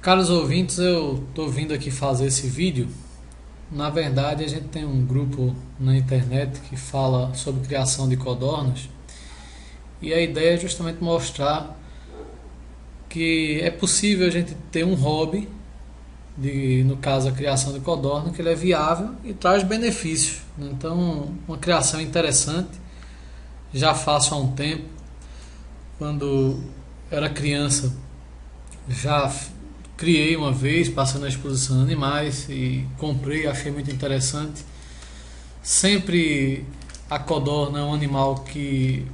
Caros ouvintes, eu estou vindo aqui fazer esse vídeo. Na verdade, a gente tem um grupo na internet que fala sobre criação de codornas e a ideia é justamente mostrar que é possível a gente ter um hobby, no caso a criação de codorna, que ele é viável e traz benefícios. Então, uma criação interessante, já faço há um tempo, quando era criança, já criei uma vez, passando na exposição de animais e comprei, achei muito interessante. Sempre a codorna é um animal que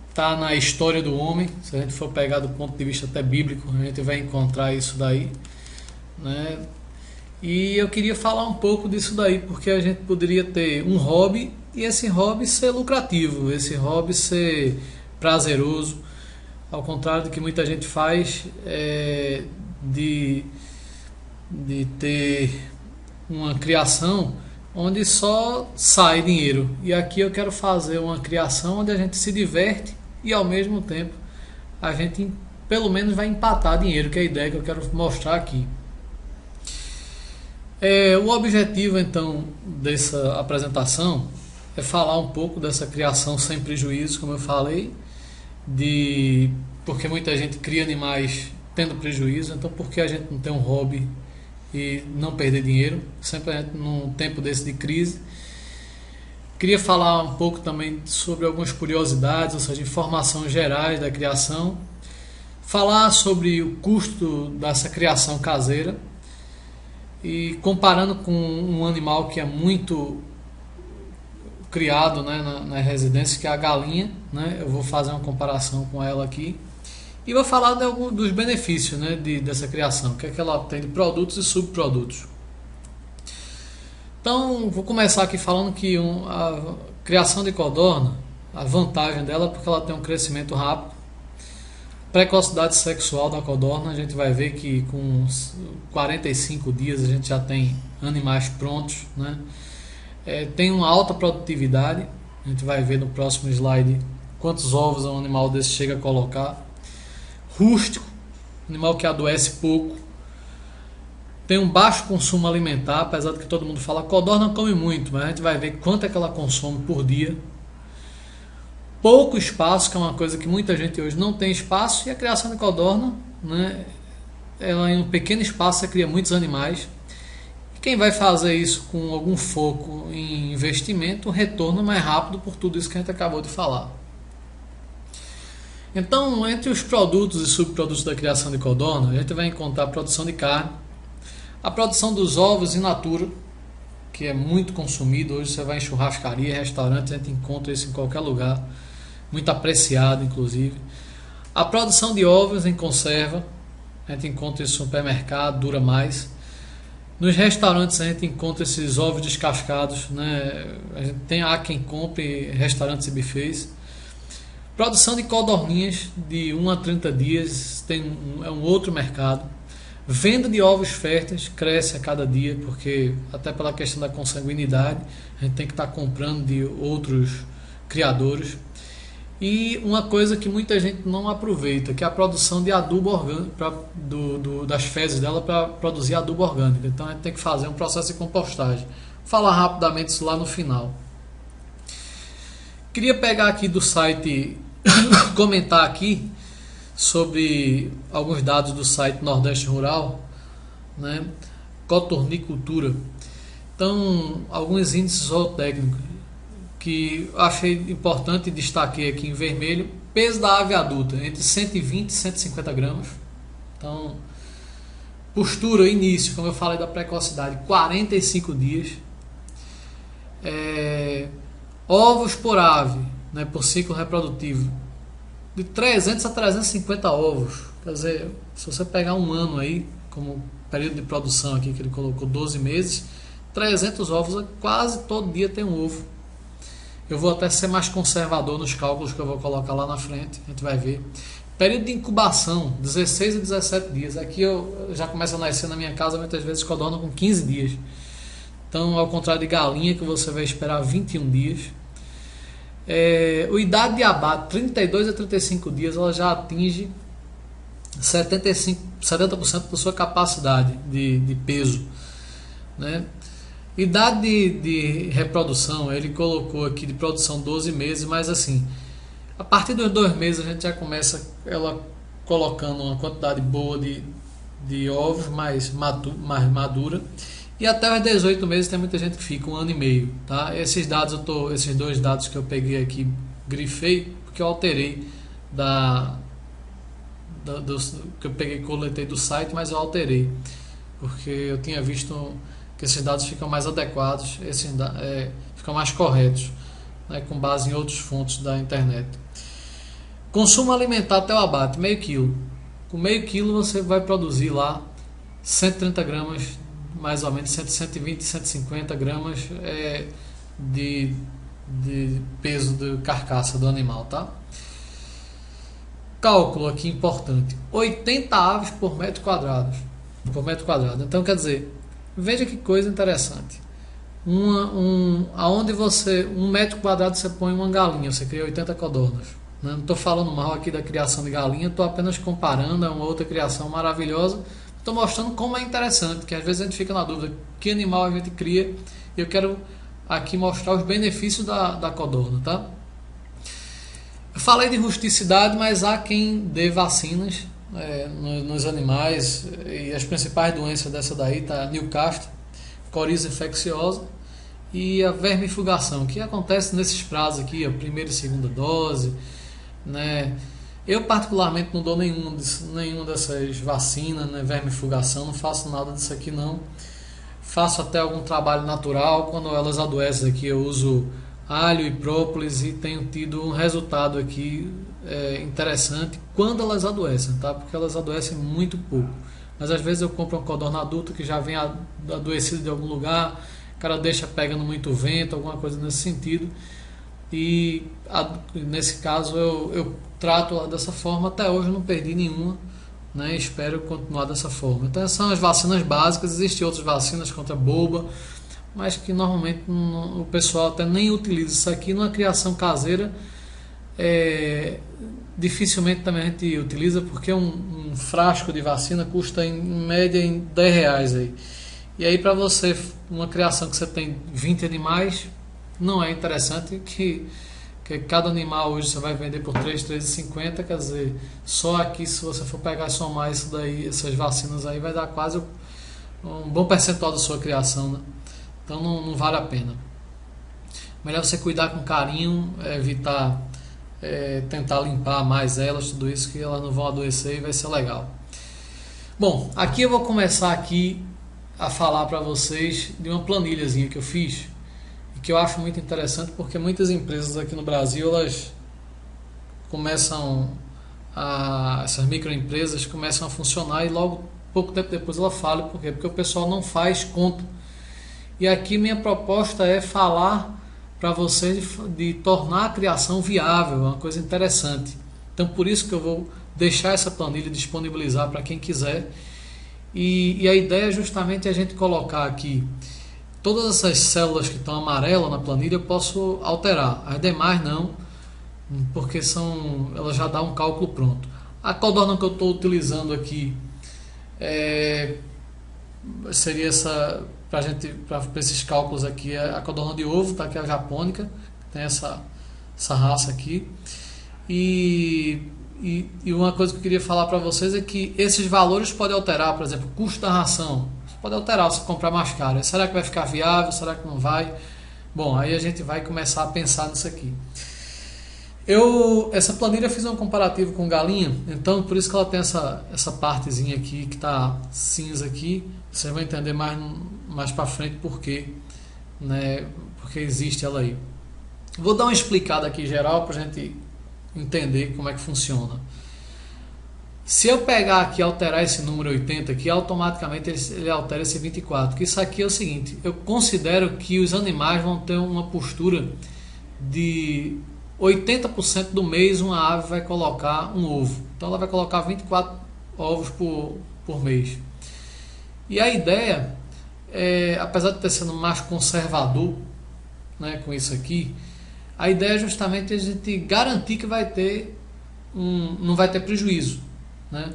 está na história do homem. Se a gente for pegar do ponto de vista até bíblico, a gente vai encontrar isso daí, né? E eu queria falar um pouco disso daí, porque a gente poderia ter um hobby e esse hobby ser lucrativo, esse hobby ser prazeroso, ao contrário do que muita gente faz, de ter uma criação onde só sai dinheiro. E aqui eu quero fazer uma criação onde a gente se diverte e ao mesmo tempo a gente pelo menos vai empatar dinheiro, que é a ideia que eu quero mostrar aqui. O objetivo então dessa apresentação é falar um pouco dessa criação sem prejuízo, como eu falei, porque muita gente cria animais tendo prejuízo. Então por que a gente não tem um hobby e não perder dinheiro, sempre num tempo desse de crise? Queria falar um pouco também sobre algumas curiosidades, ou seja, informações gerais da criação, falar sobre o custo dessa criação caseira e comparando com um animal que é muito criado, né, na residência, que é a galinha, né? Eu vou fazer uma comparação com ela aqui e vou falar de alguns dos benefícios, né, dessa criação, que é que ela tem de produtos e subprodutos. Então, vou começar aqui falando que a criação de codorna, a vantagem dela é porque ela tem um crescimento rápido, precocidade sexual da codorna. A gente vai ver que com 45 dias a gente já tem animais prontos, né? Tem uma alta produtividade, a gente vai ver no próximo slide quantos ovos um animal desse chega a colocar. Rústico, animal que adoece pouco, tem um baixo consumo alimentar, apesar de que todo mundo fala codorna come muito, mas a gente vai ver quanto é que ela consome por dia. Pouco espaço, que é uma coisa que muita gente hoje não tem espaço, e a criação de codorna, né, ela em um pequeno espaço você cria muitos animais. Quem vai fazer isso com algum foco em investimento, o retorno é mais rápido por tudo isso que a gente acabou de falar. Então, entre os produtos e subprodutos da criação de codorna, a gente vai encontrar a produção de carne, a produção dos ovos in natura, que é muito consumido. Hoje você vai em churrascaria, restaurante, a gente encontra isso em qualquer lugar, muito apreciado inclusive. A produção de ovos em conserva, a gente encontra isso no supermercado, dura mais. Nos restaurantes a gente encontra esses ovos descascados, né? Há quem compre restaurantes e buffets. Produção de codorninhas de 1 a 30 dias é um outro mercado. Venda de ovos férteis cresce a cada dia, porque até pela questão da consanguinidade a gente tem que estar comprando de outros criadores. E uma coisa que muita gente não aproveita, que é a produção de adubo orgânico, das fezes dela para produzir adubo orgânico. Então a gente tem que fazer um processo de compostagem. Vou falar rapidamente isso lá no final. Queria pegar aqui do site, comentar aqui sobre alguns dados do site Nordeste Rural, né? Cotornicultura. Então, alguns índices zootécnicos que achei importante e destaquei aqui em vermelho. Peso da ave adulta entre 120 e 150 gramas. Então, postura, início, como eu falei da precocidade, 45 dias. Ovos por ave, né, por ciclo reprodutivo, de 300 a 350 ovos. Quer dizer, se você pegar um ano aí, como período de produção aqui, que ele colocou 12 meses, 300 ovos, quase todo dia tem um ovo. Eu vou até ser mais conservador nos cálculos que eu vou colocar lá na frente, a gente vai ver. Período de incubação, 16 a 17 dias. Aqui eu já começo a nascer na minha casa, muitas vezes codorna com 15 dias. Então, ao contrário de galinha, que você vai esperar 21 dias. O idade de abate, 32 a 35 dias, ela já atinge 70% da sua capacidade de peso, né? Idade de reprodução, ele colocou aqui de produção 12 meses, mas assim, a partir dos 2 meses a gente já começa ela colocando uma quantidade boa de ovos mais madura, e até os 18 meses tem muita gente que fica 1 ano e meio, tá? Esses 2 dados que eu peguei aqui, grifei, porque eu alterei que eu peguei e coletei do site, mas eu alterei, porque eu tinha visto que esses dados ficam mais adequados, ficam mais corretos, né, com base em outras fontes da internet. Consumo alimentar até o abate, meio quilo. Com meio quilo você vai produzir lá 130 gramas, mais ou menos 120, 150 gramas de peso de carcaça do animal, tá? Cálculo aqui importante: 80 aves por metro quadrado. Então, quer dizer, veja que coisa interessante. Aonde você, 1 metro quadrado você põe uma galinha, você cria 80 codornas. Não estou falando mal aqui da criação de galinha, estou apenas comparando a uma outra criação maravilhosa. Estou mostrando como é interessante, que às vezes a gente fica na dúvida que animal a gente cria. E eu quero aqui mostrar os benefícios da codorna, tá? Eu falei de rusticidade, mas há quem dê vacinas nos animais, e as principais doenças dessa daí tá Newcastle, coriza infecciosa e a vermifugação, que acontece nesses prazos aqui, a primeira e segunda dose, né? Eu particularmente não dou nenhuma dessas vacinas, né? Vermifugação, não faço nada disso aqui não. Faço até algum trabalho natural. Quando elas adoecem aqui eu uso alho e própolis e tenho tido um resultado aqui interessante quando elas adoecem, tá? Porque elas adoecem muito pouco. Mas às vezes eu compro uma codorna adulta que já vem adoecida de algum lugar, o cara deixa pegando muito vento, alguma coisa nesse sentido. E nesse caso eu trato ela dessa forma. Até hoje eu não perdi nenhuma, né? Espero continuar dessa forma. Então essas são as vacinas básicas. Existem outras vacinas contra boba, mas que normalmente o pessoal até nem utiliza. Isso aqui numa criação caseira dificilmente também a gente utiliza, porque um frasco de vacina custa em média em R$10 aí. E aí para você, uma criação que você tem 20 animais, não é interessante que cada animal hoje você vai vender por R$3,50, quer dizer, só aqui se você for pegar e somar isso daí, essas vacinas aí, vai dar quase um bom percentual da sua criação, né? Então não vale a pena. Melhor você cuidar com carinho, evitar tentar limpar mais elas, tudo isso, que elas não vão adoecer e vai ser legal. Bom, aqui eu vou começar aqui a falar para vocês de uma planilhazinha que eu fiz e que eu acho muito interessante, porque muitas empresas aqui no Brasil, elas essas microempresas começam a funcionar e logo pouco tempo depois ela falha. Por quê? Porque o pessoal não faz conta. E aqui minha proposta é falar para vocês de tornar a criação viável, uma coisa interessante. Então por isso que eu vou deixar essa planilha, disponibilizar para quem quiser. E a ideia é justamente a gente colocar aqui todas essas células que estão amarelas na planilha, eu posso alterar. As demais não, porque ela já dá um cálculo pronto. A codorna que eu estou utilizando aqui seria essa, para esses cálculos aqui, a codorna de ovo, tá? Que é a japônica, tem essa raça aqui. E uma coisa que eu queria falar para vocês é que esses valores podem alterar. Por exemplo, o custo da ração você pode alterar se comprar mais caro. Será que vai ficar viável? Será que não vai? Bom, aí a gente vai começar a pensar nisso aqui. Essa planilha eu fiz um comparativo com galinha, então por isso que ela tem essa partezinha aqui que está cinza aqui. Você vai entender mais para frente porque existe ela aí. Vou dar uma explicada aqui geral para a gente entender como é que funciona. Se eu pegar aqui e alterar esse número 80 aqui, automaticamente ele altera esse 24, que isso aqui é o seguinte: eu considero que os animais vão ter uma postura de 80% do mês uma ave vai colocar um ovo. Então ela vai colocar 24 ovos por mês. E a ideia, apesar de ter sido mais conservador, né, com isso aqui, a ideia é justamente a gente garantir que não vai ter prejuízo, né?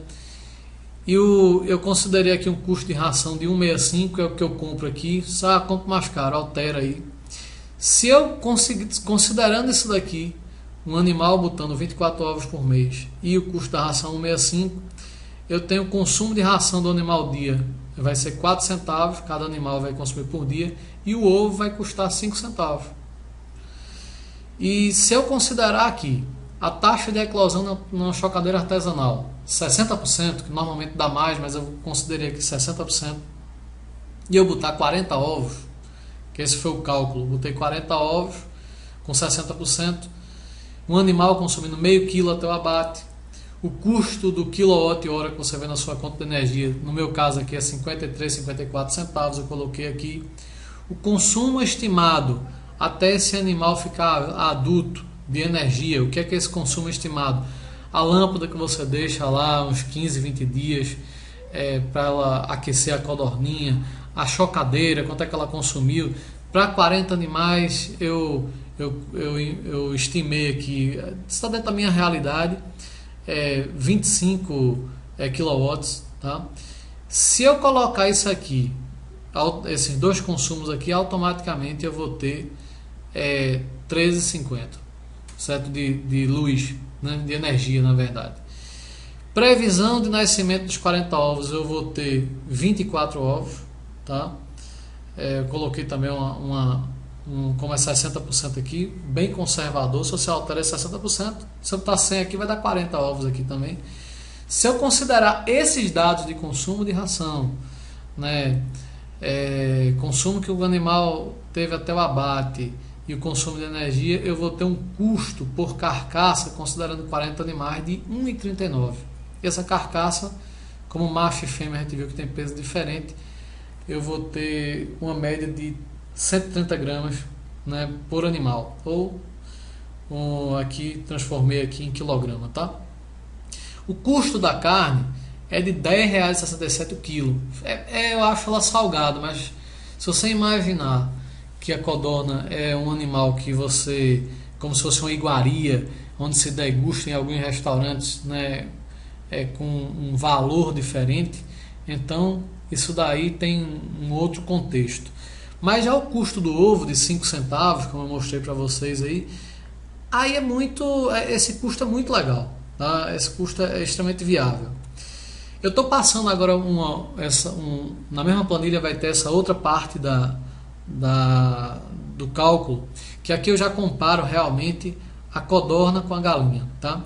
Eu considerei aqui um custo de ração de 1,65, é o que eu compro aqui, só compro mais caro, altera aí. Se eu conseguir, considerando isso daqui, um animal botando 24 ovos por mês e o custo da ração 1,65, eu tenho o consumo de ração do animal dia, vai ser 4 centavos, cada animal vai consumir por dia, e o ovo vai custar 5 centavos. E se eu considerar aqui a taxa de eclosão numa chocadeira artesanal, 60%, que normalmente dá mais, mas eu considerei aqui 60%, e eu botar 40 ovos, que esse foi o cálculo, botei 40 ovos com 60%, um animal consumindo meio quilo até o abate, o custo do quilowatt-hora que você vê na sua conta de energia, no meu caso aqui é 53, 54 centavos, eu coloquei aqui, o consumo estimado até esse animal ficar adulto de energia, o que é esse consumo estimado? A lâmpada que você deixa lá uns 15, 20 dias para ela aquecer a codorninha, a chocadeira, quanto é que ela consumiu. Para 40 animais eu estimei aqui, está dentro da minha realidade, 25 kilowatts. Tá? Se eu colocar isso aqui, esses dois consumos aqui, automaticamente eu vou ter 13,50, certo? De luz, né? De energia, na verdade. Previsão de nascimento dos 40 ovos, eu vou ter 24 ovos, tá? Eu coloquei também como é 60% aqui, bem conservador. Se você alterar 60%, se eu botar 100 aqui, vai dar 40 ovos aqui também. Se eu considerar esses dados de consumo de ração, né? Consumo que o animal teve até o abate e o consumo de energia, eu vou ter um custo por carcaça, considerando 40 animais, de 1,39. Essa carcaça, como macho e fêmea a gente viu que tem peso diferente, eu vou ter uma média de 130 gramas, né, por animal, ou aqui transformei aqui em quilograma, tá? O custo da carne é de R$10,67 o quilo. Eu acho ela salgada, mas se você imaginar que a codorna é um animal que você, como se fosse uma iguaria, onde se degusta em alguns restaurantes, né, com um valor diferente, então isso daí tem um outro contexto. Mas já o custo do ovo de 5 centavos, como eu mostrei para vocês aí esse custo é muito legal, tá? Esse custo é extremamente viável. Eu estou passando agora na mesma planilha vai ter essa outra parte do cálculo, que aqui eu já comparo realmente a codorna com a galinha, tá?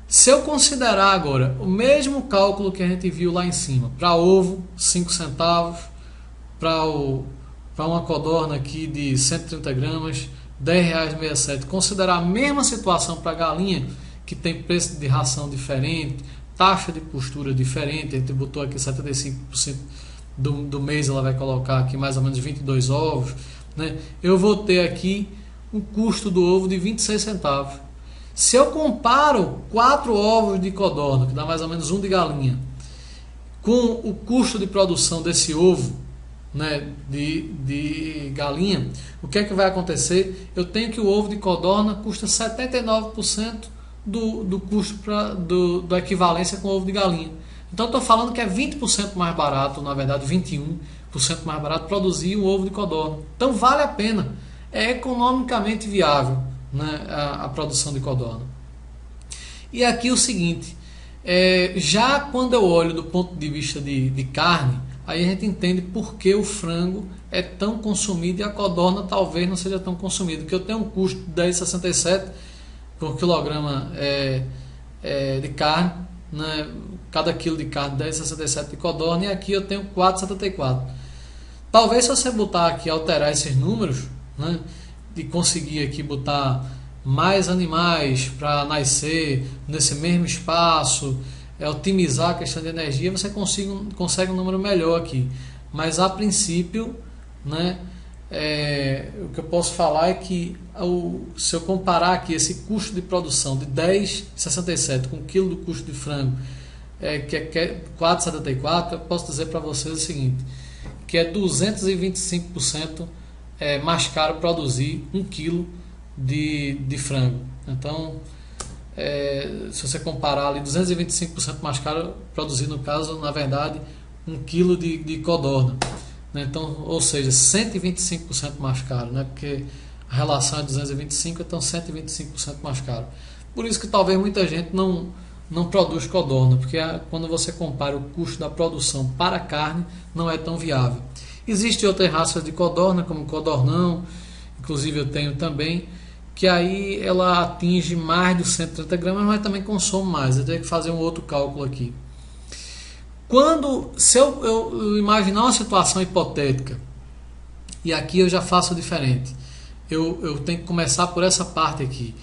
Se eu considerar agora o mesmo cálculo que a gente viu lá em cima, para ovo 5 centavos, para uma codorna aqui de 130 gramas, R$10,67, considerar a mesma situação para a galinha, que tem preço de ração diferente, taxa de postura diferente, a gente botou aqui 75% do mês, ela vai colocar aqui mais ou menos 22 ovos, né? Eu vou ter aqui um custo do ovo de 26 centavos. Se eu comparo 4 ovos de codorna, que dá mais ou menos 1 de galinha, com o custo de produção desse ovo, né, de galinha, o que é que vai acontecer? Eu tenho que o ovo de codorna custa 79% do custo da equivalência com o ovo de galinha. Então estou falando que é 20% mais barato, na verdade 21% mais barato produzir um ovo de codorna. Então vale a pena, é economicamente viável, né, a produção de codorna. E aqui o seguinte, já quando eu olho do ponto de vista de carne, aí a gente entende por que o frango é tão consumido e a codorna talvez não seja tão consumida, porque eu tenho um custo de 10,67 por quilograma de carne, né? Cada quilo de carne 10,67 de codorna, e aqui eu tenho 4,74. Talvez se você botar aqui, alterar esses números, né, e conseguir aqui botar mais animais para nascer nesse mesmo espaço, otimizar a questão de energia, você consegue um número melhor aqui. Mas a princípio, né, o que eu posso falar é que se eu comparar aqui esse custo de produção de 10,67 com o quilo do custo de frango, que é 4,74, eu posso dizer para vocês o seguinte, que é 225% mais caro produzir 1 quilo de frango. Então se você comparar ali, 225% mais caro produzir, no caso, na verdade, 1 kg de codorna, né? Então, ou seja, 125% mais caro, né? Porque a relação é 225, então 125% mais caro. Por isso que talvez muita gente não produz codorna, porque quando você compara o custo da produção para a carne, não é tão viável. Existem outras raças de codorna, como codornão, inclusive eu tenho também, que aí ela atinge mais de 130 gramas, mas também consome mais. Eu tenho que fazer um outro cálculo aqui. Se eu imaginar uma situação hipotética, e aqui eu já faço diferente, eu tenho que começar por essa parte aqui.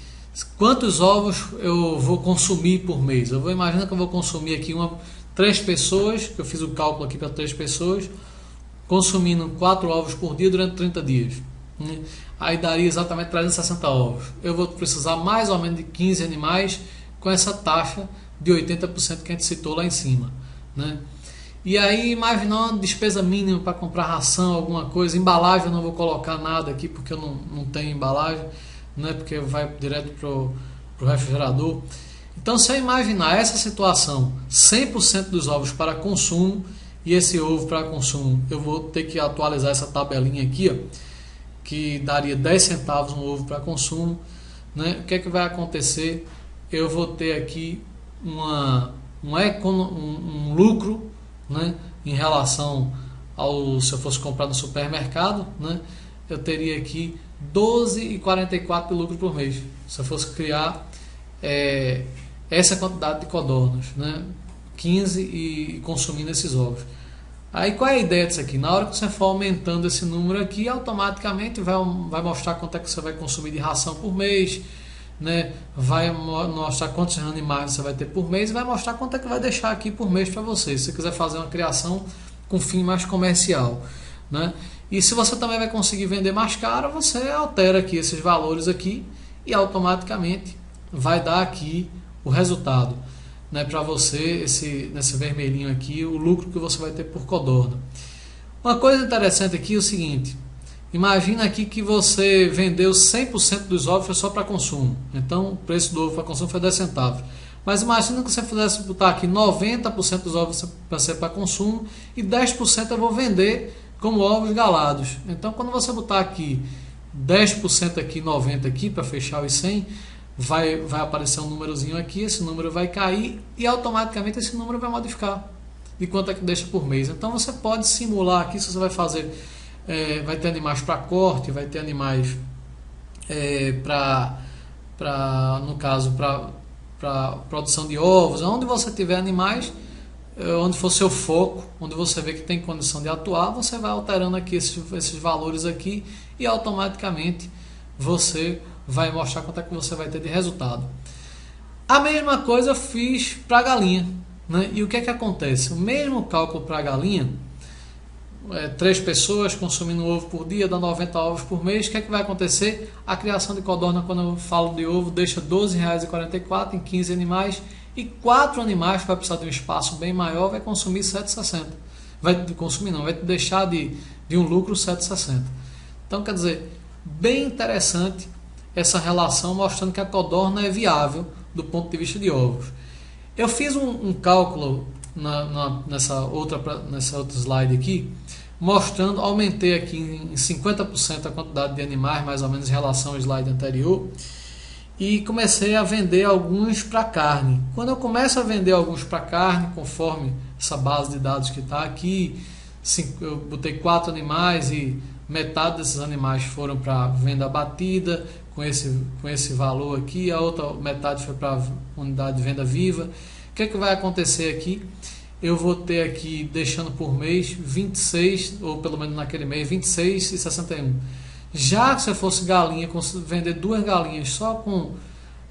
Quantos ovos eu vou consumir por mês? Eu vou imaginar que eu vou consumir aqui 3 pessoas, que eu fiz o cálculo aqui para 3 pessoas, consumindo 4 ovos por dia durante 30 dias. Aí daria exatamente 360 ovos. Eu vou precisar mais ou menos de 15 animais com essa taxa de 80% que a gente citou lá em cima, né? E aí imaginar uma despesa mínima para comprar ração, alguma coisa. Embalagem eu não vou colocar nada aqui porque eu não tenho embalagem, né? Porque vai direto para o refrigerador. Então, se eu imaginar essa situação, 100% dos ovos para consumo, e esse ovo para consumo, eu vou ter que atualizar essa tabelinha aqui, ó, que daria 10 centavos um ovo para consumo, né? O que é que vai acontecer? Eu vou ter aqui um lucro, né? Em relação se eu fosse comprar no supermercado, né? Eu teria aqui 12,44 de lucro por mês, se eu fosse criar essa quantidade de codornas, né? 15 e consumindo esses ovos. Aí qual é a ideia disso aqui? Na hora que você for aumentando esse número aqui, automaticamente vai mostrar quanto é que você vai consumir de ração por mês, né? Vai mostrar quantos animais você vai ter por mês e vai mostrar quanto é que vai deixar aqui por mês para você, se você quiser fazer uma criação com fim mais comercial, né? E se você também vai conseguir vender mais caro, você altera aqui esses valores aqui e automaticamente vai dar aqui o resultado, né, para você, nesse vermelhinho aqui, o lucro que você vai ter por codorna. Uma coisa interessante aqui é o seguinte: imagina aqui que você vendeu 100% dos ovos foi só para consumo, então o preço do ovo para consumo foi 10 centavos. Mas imagina que você pudesse botar aqui 90% dos ovos para ser para consumo e 10% eu vou vender como ovos galados. Então, quando você botar aqui 10% aqui, 90% aqui, para fechar os 100, vai aparecer um númerozinho aqui, esse número vai cair e automaticamente esse número vai modificar de quanto é que deixa por mês. Então você pode simular aqui, se você vai fazer, vai ter animais para corte, vai ter animais no caso, para produção de ovos, onde você tiver animais, onde for seu foco, onde você vê que tem condição de atuar, você vai alterando aqui esses valores aqui e automaticamente você vai mostrar quanto é que você vai ter de resultado. A mesma coisa eu fiz para a galinha, né? E o que é que acontece? O mesmo cálculo para a galinha, 3 pessoas consumindo ovo por dia, dá 90 ovos por mês. O que é que vai acontecer? A criação de codorna, quando eu falo de ovo, deixa R$ 12,44 em 15 animais, e 4 animais, que vai precisar de um espaço bem maior, vai consumir R$ 7,60. Vai deixar de um lucro R$ 7,60. Então, quer dizer, bem interessante essa relação, mostrando que a codorna é viável do ponto de vista de ovos. Eu fiz um cálculo nessa outra slide aqui, mostrando, aumentei aqui em 50% a quantidade de animais, mais ou menos em relação ao slide anterior, e comecei a vender alguns para carne. Quando eu começo a vender alguns para carne, conforme essa base de dados que está aqui, eu botei 4 animais e metade desses animais foram para venda abatida, com esse valor aqui, a outra metade foi para unidade de venda viva. O que é que vai acontecer aqui? Eu vou ter aqui, deixando por mês, 26, ou pelo menos naquele mês, 26,61. Já se eu fosse galinha, vender 2 galinhas só com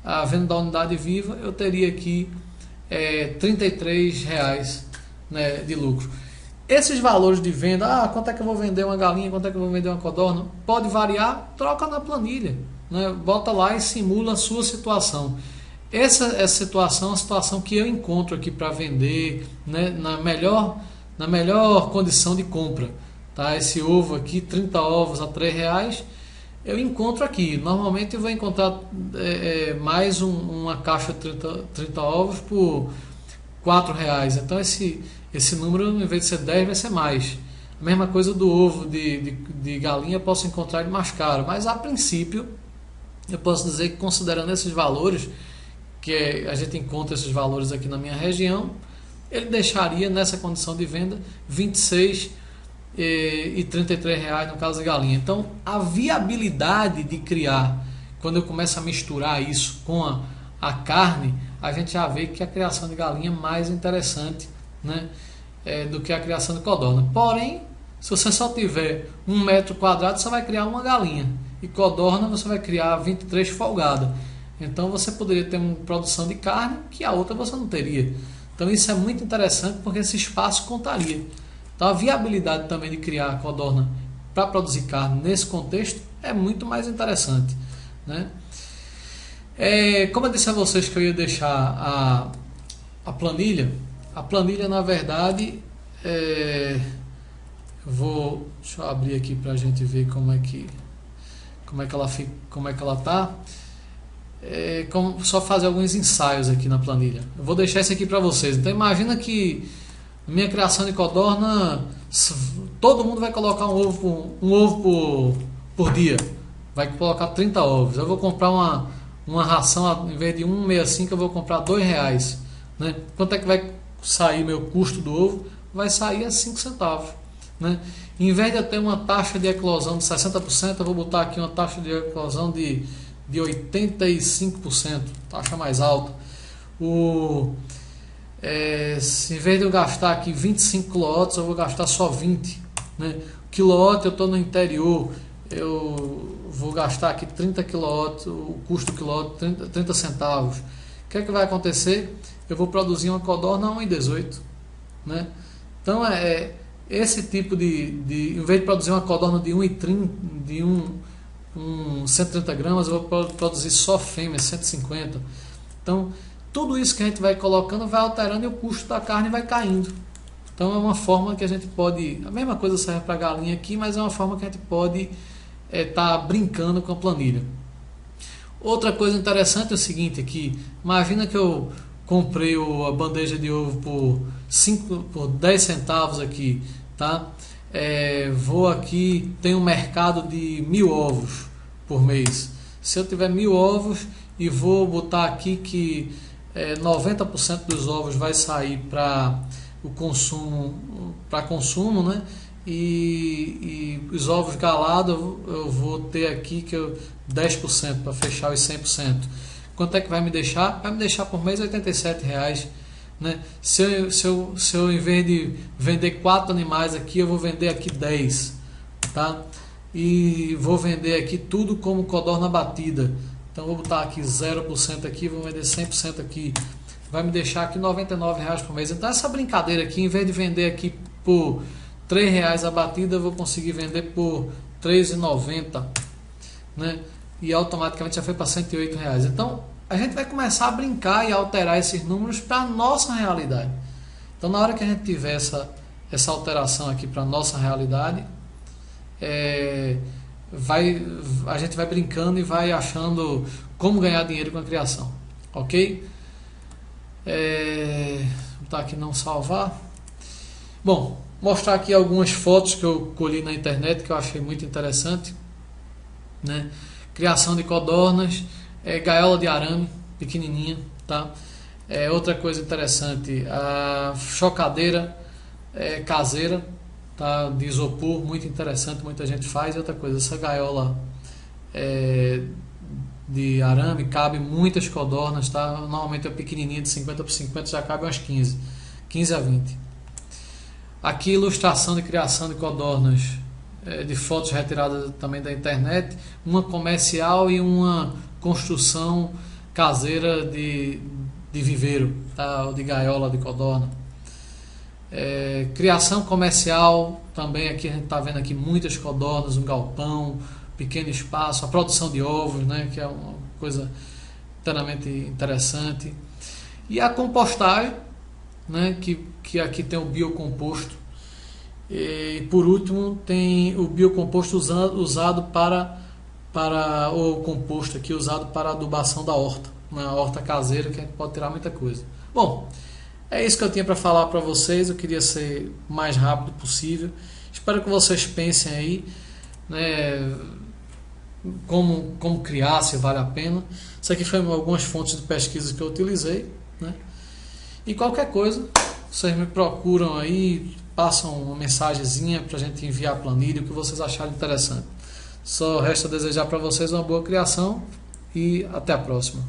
a venda da unidade viva, eu teria aqui R$ 33,00, né, de lucro. Esses valores de venda, quanto é que eu vou vender uma galinha, quanto é que eu vou vender uma codorna, pode variar, troca na planilha, né? Bota lá e simula a sua situação. Essa situação é a situação que eu encontro aqui para vender, né, na melhor condição de compra. Tá? Esse ovo aqui, 30 ovos a R$ 3,00, eu encontro aqui. Normalmente eu vou encontrar mais uma caixa de 30 ovos por R$ 4. Então esse número, em vez de ser 10, vai ser mais. A mesma coisa do ovo de galinha, eu posso encontrar ele mais caro. Mas a princípio, eu posso dizer que considerando esses valores, que a gente encontra esses valores aqui na minha região, ele deixaria nessa condição de venda 26 e R$ 33 no caso de galinha. Então a viabilidade de criar, quando eu começo a misturar isso com a carne, a gente já vê que a criação de galinha é mais interessante, né, do que a criação de codorna. Porém, se você só tiver 1 metro quadrado, você vai criar uma galinha, e codorna você vai criar 23 folgada. Então você poderia ter uma produção de carne que a outra você não teria. Então isso é muito interessante, porque esse espaço contaria. Então a viabilidade também de criar a codorna para produzir carne nesse contexto é muito mais interessante, né? Como eu disse a vocês que eu ia deixar a planilha. A planilha, na verdade, deixa eu abrir aqui para a gente ver como é que ela fica, como é que ela tá. Só fazer alguns ensaios aqui na planilha. Eu vou deixar isso aqui para vocês. Então imagina que minha criação de codorna, todo mundo vai colocar um ovo por dia. Vai colocar 30 ovos. Eu vou comprar uma ração, em vez de 1,65 eu vou comprar R$ 2, né? Quanto é que vai sair meu custo do ovo? Vai sair a 5 centavos, né? Em vez de eu ter uma taxa de eclosão de 60%, eu vou botar aqui uma taxa de eclosão de 85%, taxa mais alta. Em vez de eu gastar aqui 25 quilowatts, eu vou gastar só 20, né? Quilowatt, eu estou no interior, eu vou gastar aqui 30 quilowatts, o custo do quilowatt 30 centavos. O que é que vai acontecer? Eu vou produzir uma codorna a 1,18, né? Então esse tipo em vez de produzir uma codorna de 1,30, de 130 gramas, eu vou produzir só fêmea, 150. Então tudo isso que a gente vai colocando vai alterando e o custo da carne vai caindo. Então é uma forma que a gente pode, a mesma coisa serve para a galinha aqui, mas é uma forma que a gente pode estar brincando com a planilha. Outra coisa interessante é o seguinte aqui, imagina que eu comprei a bandeja de ovo por 10 centavos aqui, tá? Vou aqui, tem um mercado de 1.000 ovos por mês. Se eu tiver 1.000 ovos e vou botar aqui que 90% dos ovos vai sair para o consumo, né? E os ovos galados eu vou ter aqui 10% para fechar os 100%. Quanto é que vai me deixar? Vai me deixar por mês R$ 87, né? Se eu em vez de vender 4 animais aqui, eu vou vender aqui 10, tá? E vou vender aqui tudo como codorna batida. Então vou botar aqui 0% aqui, vou vender 100% aqui. Vai me deixar aqui R$ 99 por mês. Então essa brincadeira aqui, em vez de vender aqui por R$ 3 a batida, eu vou conseguir vender por R$ 3,90, né? E automaticamente já foi para R$ 108. Então a gente vai começar a brincar e alterar esses números para a nossa realidade. Então na hora que a gente tiver essa alteração aqui para a nossa realidade, a gente vai brincando e vai achando como ganhar dinheiro com a criação, ok? Vou botar aqui não salvar. Bom, mostrar aqui algumas fotos que eu colhi na internet que eu achei muito interessante, né? Criação de codornas, gaiola de arame pequenininha, tá? Outra coisa interessante, a chocadeira caseira, tá? De isopor, muito interessante, muita gente faz. E outra coisa, essa gaiola de arame cabe muitas codornas, tá? Normalmente é pequenininha, de 50 por 50, já cabe umas 15 a 20. Aqui ilustração de criação de codornas, de fotos retiradas também da internet, uma comercial e uma construção caseira de viveiro, tá? Ou de gaiola de codorna. Criação comercial também, aqui a gente está vendo aqui muitas codornas, um galpão, pequeno espaço, a produção de ovos, né? Que é uma coisa inteiramente interessante. E a compostagem, né? Que aqui tem o biocomposto. E por último tem o biocomposto usado para para o composto aqui usado para a adubação da horta, na horta caseira, que a gente pode tirar muita coisa. Bom, é isso que eu tinha para falar para vocês. Eu queria ser o mais rápido possível. Espero que vocês pensem aí, né, como criar, se vale a pena. Isso aqui foi algumas fontes de pesquisa que eu utilizei, né? E qualquer coisa, vocês me procuram aí, passam uma mensagenzinha para a gente enviar a planilha, o que vocês acharem interessante. Só resta desejar para vocês uma boa criação e até a próxima.